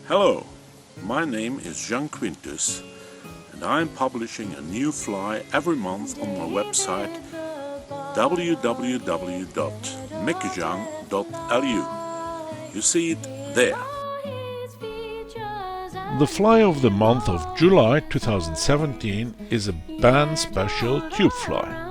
Hello, my name is Jean Quintus and I am publishing a new fly every month on my website www.meckejang.lu. You see it there. The fly of the month of July 2017 is a Bann special tube fly.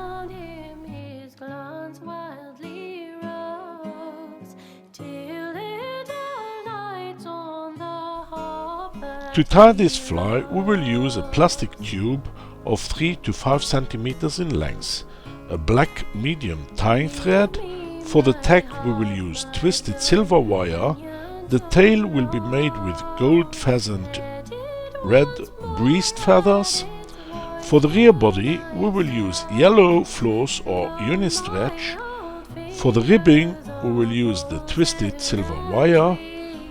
To tie this fly we will use a plastic tube of 3 to 5 cm in length, a black medium tying thread. For the tag we will use twisted silver wire. The tail will be made with gold pheasant red breast feathers. For the rear body we will use yellow floss or uni-stretch. For the ribbing we will use the twisted silver wire.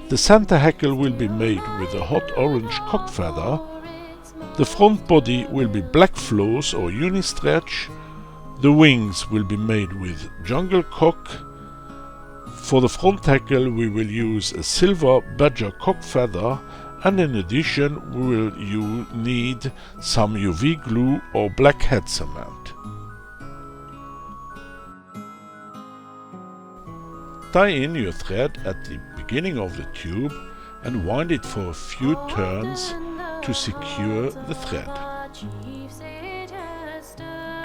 The center hackle will be made with a hot orange cock feather. The front body will be black floss or uni-stretch. The wings will be made with jungle cock. For the front hackle we will use a silver badger cock feather, and in addition we will need some UV glue or black head cement. Tie in your thread at the beginning of the tube and wind it for a few turns to secure the thread.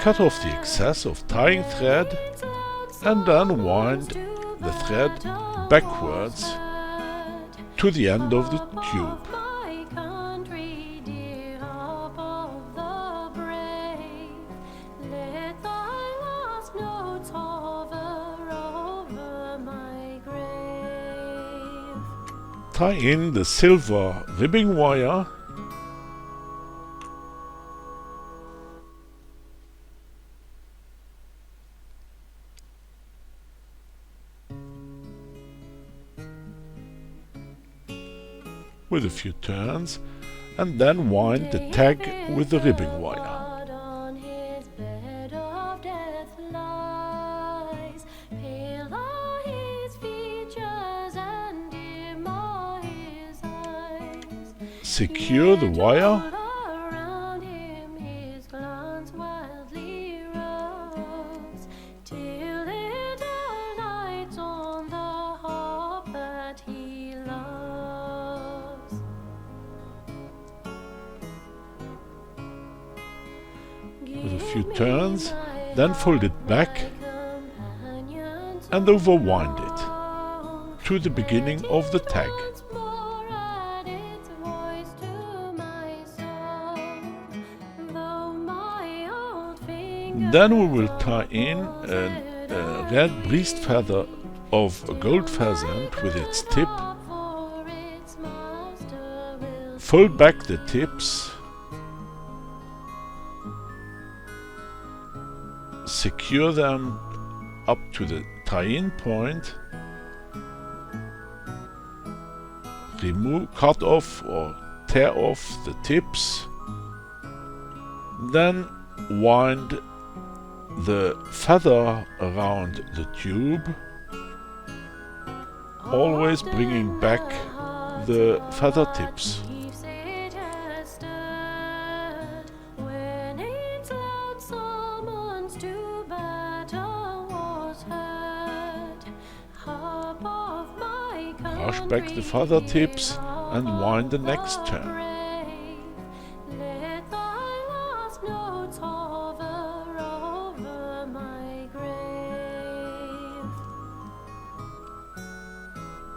Cut off the excess of tying thread and then wind the thread backwards to the end of the tube. Tie in the silver ribbing wire with a few turns and then wind the tag with the ribbing wire. Secure the wire with a few turns, then fold it back and overwind it to the beginning of the tag. Then we will tie in a red breast feather of a gold pheasant with its tip. Fold back the tips. Secure them up to the tie-in point. Cut off or tear off the tips. Then wind the feather around the tube, always bringing back the feather tips. Brush back the feather tips and wind the next turn.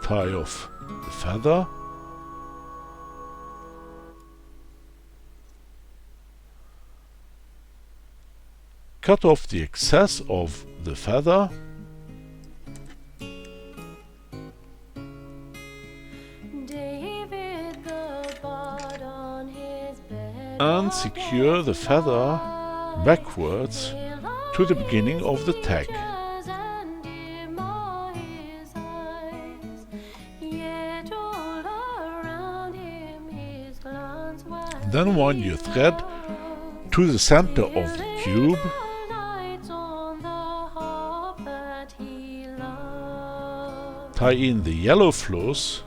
Tie off the feather. Cut off the excess of the feather. And secure the feather backwards to the beginning of the tag. Then wind your thread to the center of the tube. Tie in the yellow floss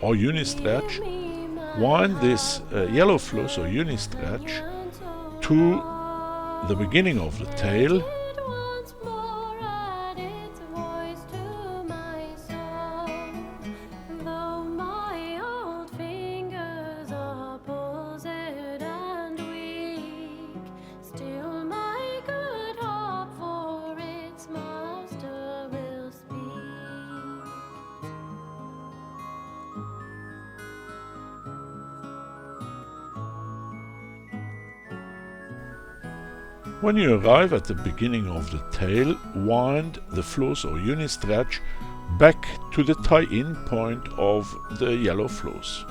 or uni-stretch, wind this yellow floss or uni-stretch to the beginning of the tail, When you arrive at the beginning of the tail, wind the floss or uni-stretch back to the tie-in point of the yellow floss.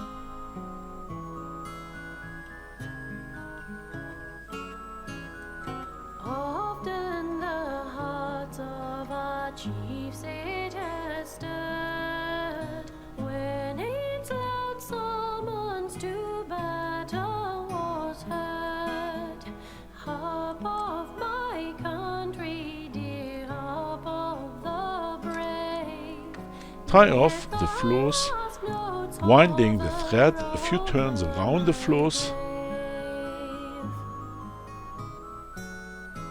Often the hearts of our chiefs it has stirred, when its loud summons to battle was heard. Harp of my country, dear harp of the brave, Tie off the floss, winding the thread a few turns around the floss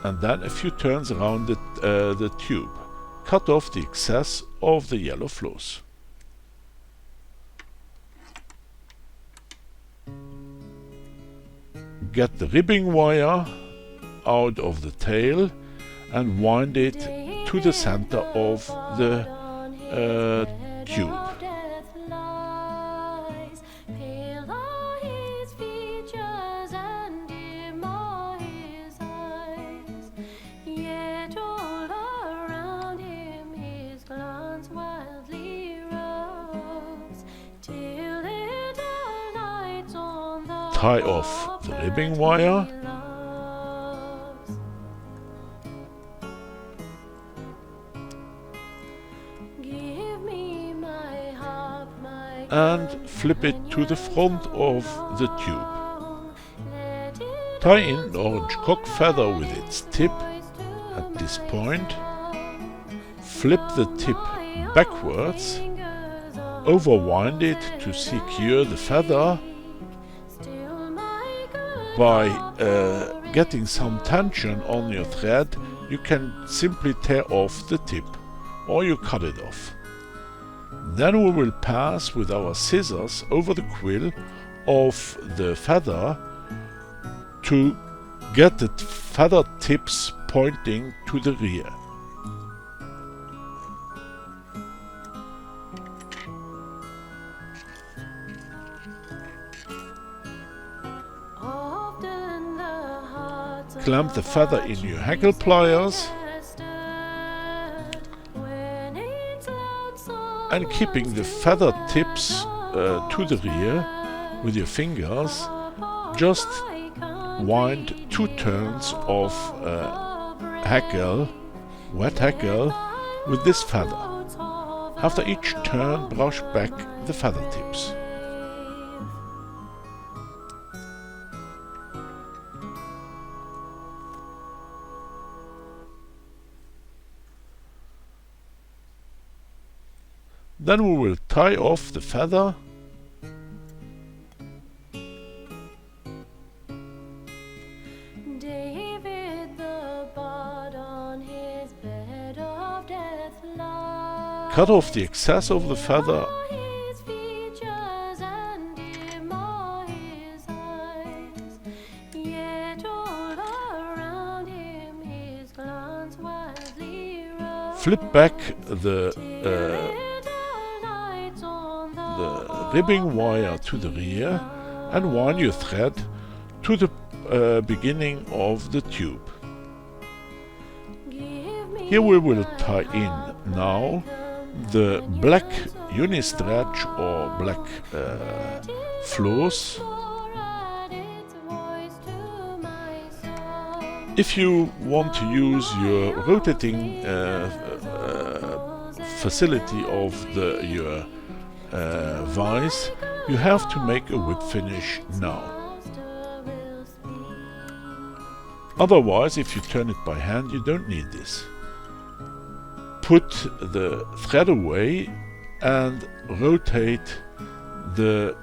and then a few turns around the tube. Cut off the excess of the yellow floss. Get the ribbing wire out of the tail and wind it to the center of the tube. Tie off the ribbing wire and flip it to the front of the tube. Tie in an orange cock feather with its tip at this point. Flip the tip backwards, overwind it to secure the feather. By getting some tension on your thread, you can simply tear off the tip or you cut it off. Then we will pass with our scissors over the quill of the feather to get the feather tips pointing to the rear. Clamp the feather in your hackle pliers and keeping the feather tips to the rear with your fingers, just wind 2 turns of hackle, wet hackle, with this feather. After each turn, brush back the feather tips. Then we will tie off the feather David the bard on his bed of death lies. cut off the excess of the feather His features and dim are his eyes, yet all around him his glance wildly roves. flip back the ribbing wire to the rear and wind your thread to the beginning of the tube. Here we will tie in now the black uni-stretch or black floss. If you want to use your rotating facility of your vise, you have to make a whip finish now. Otherwise, if you turn it by hand, you don't need this. Put the thread away and rotate the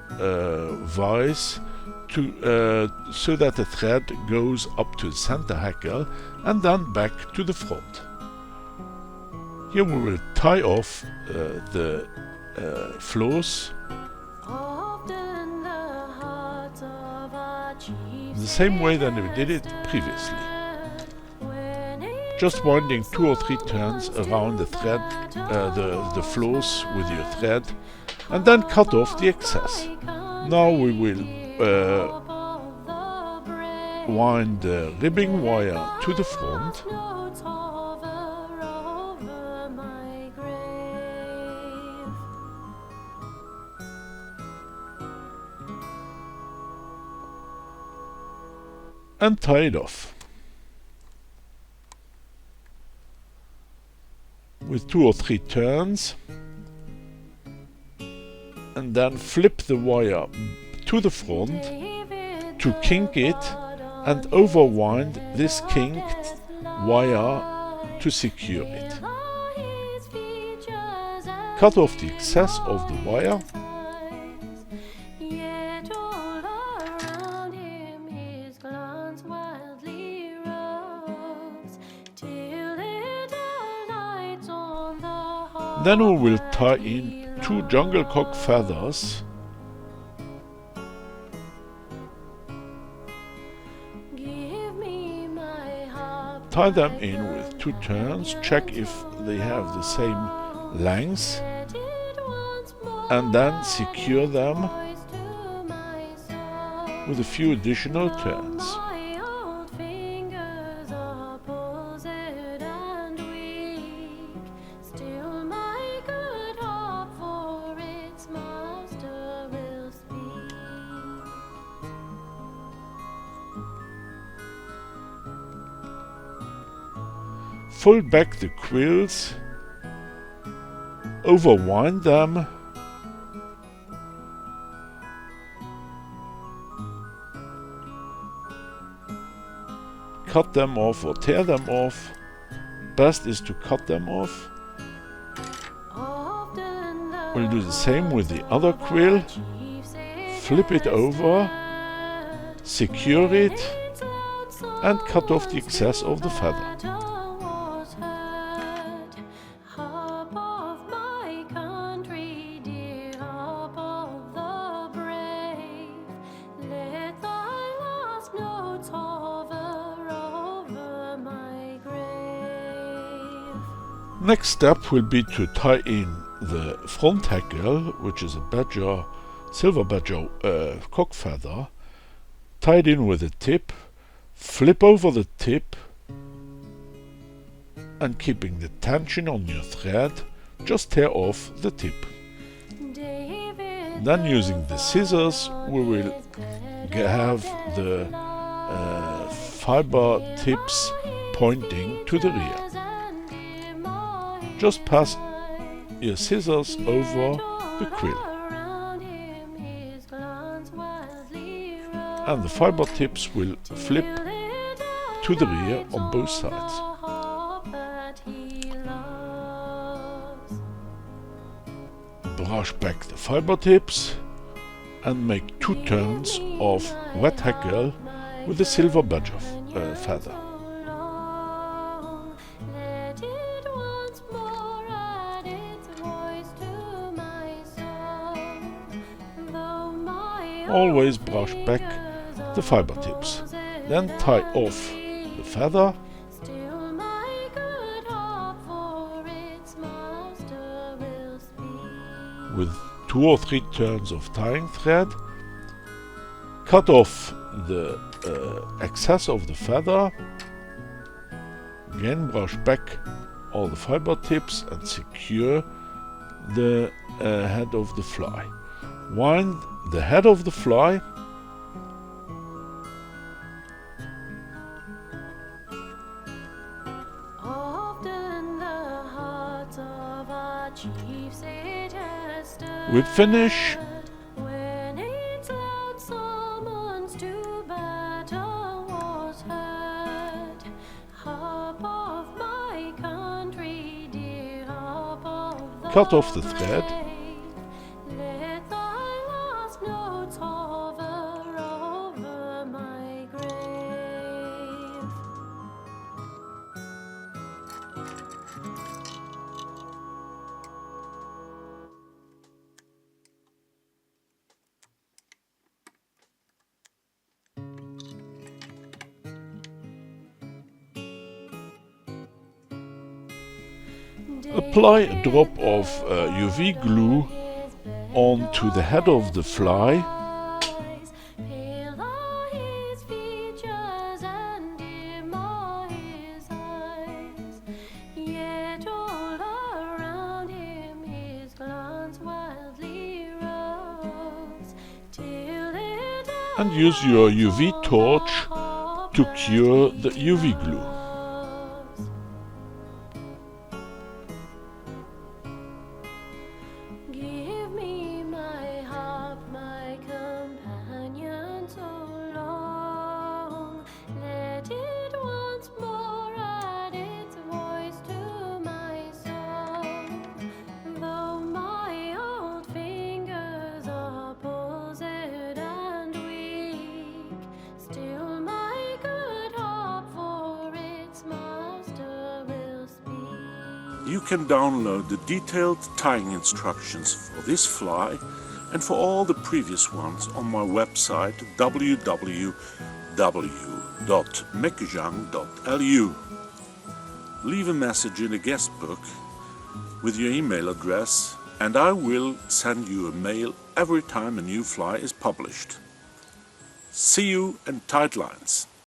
vise so that the thread goes up to the center hackle and then back to the front. Here we will tie off the floss Often the hearts of our chiefs the same way than we did it previously. when it Just winding 2 or 3 turns around the thread, the floss with your thread, and then cut off the excess. Now we will wind the ribbing wire to the front notes hover over my grave. and tie it off. With 2 or 3 turns, and then flip the wire to the front to kink it and overwind this kinked wire to secure it. Cut off the excess of the wire Yet all around him his glance wildly roves, till it alights on the heart. Then we will tie in 2 jungle cock feathers Give me my harp, tie them in with 2 turns, check if they have the same length, let it once more and then secure them voice to my soul. with a few additional turns. My old fingers are palsied and weak, still my good heart for its master will speak. Fold back the quills, overwind them, cut them off or tear them off. Best is to cut them off. Often the We'll do the same with the other quill. chiefs Flip it over, secure it, and cut off the excess of the feather. was heard. Harp of my country, dear harp of the brave, let thy last notes hover over my grave. Next step will be to tie in the front hackle, which is a badger, silver badger cock feather, tied in with a tip, flip over the tip, and keeping the tension on your thread, just tear off the tip. David Then using the scissors, we will have the fiber tips pointing to the rear. Just pass your scissors over the quill, and the fiber tips will flip to the rear on both sides. Brush back the fiber tips and make 2 turns of wet hackle with the silver badger feather. Let it once more add its voice to my soul. Though my Always brush back the fiber tips, then tie off the feather, still my good heart for its master will speak. with 2 or 3 turns of tying thread, cut off the excess of the feather, again brush back all the fiber tips and secure the head of the fly. Wind the head of the fly Often the hearts of our chiefs it has stirred. with finish. When its loud summons to battle was heard, harp of my country, dear harp of the Cut off the thread, brave, let thy Apply a drop of UV glue onto the head of the fly Pale are his features and dim are his eyes, yet all around him his glance wildly rose, till it and use your UV torch to cure the UV glue. Give me my harp, my companion so long. Let it once more add its voice to my song. Though my old fingers are palsied and weak, still my good harp for its master will speak. You can download the detailed tying instructions for this fly and for all the previous ones on my website www.meckejang.lu. Leave a message in the guest book with your email address and I will send you a mail every time a new fly is published. See you in tight lines.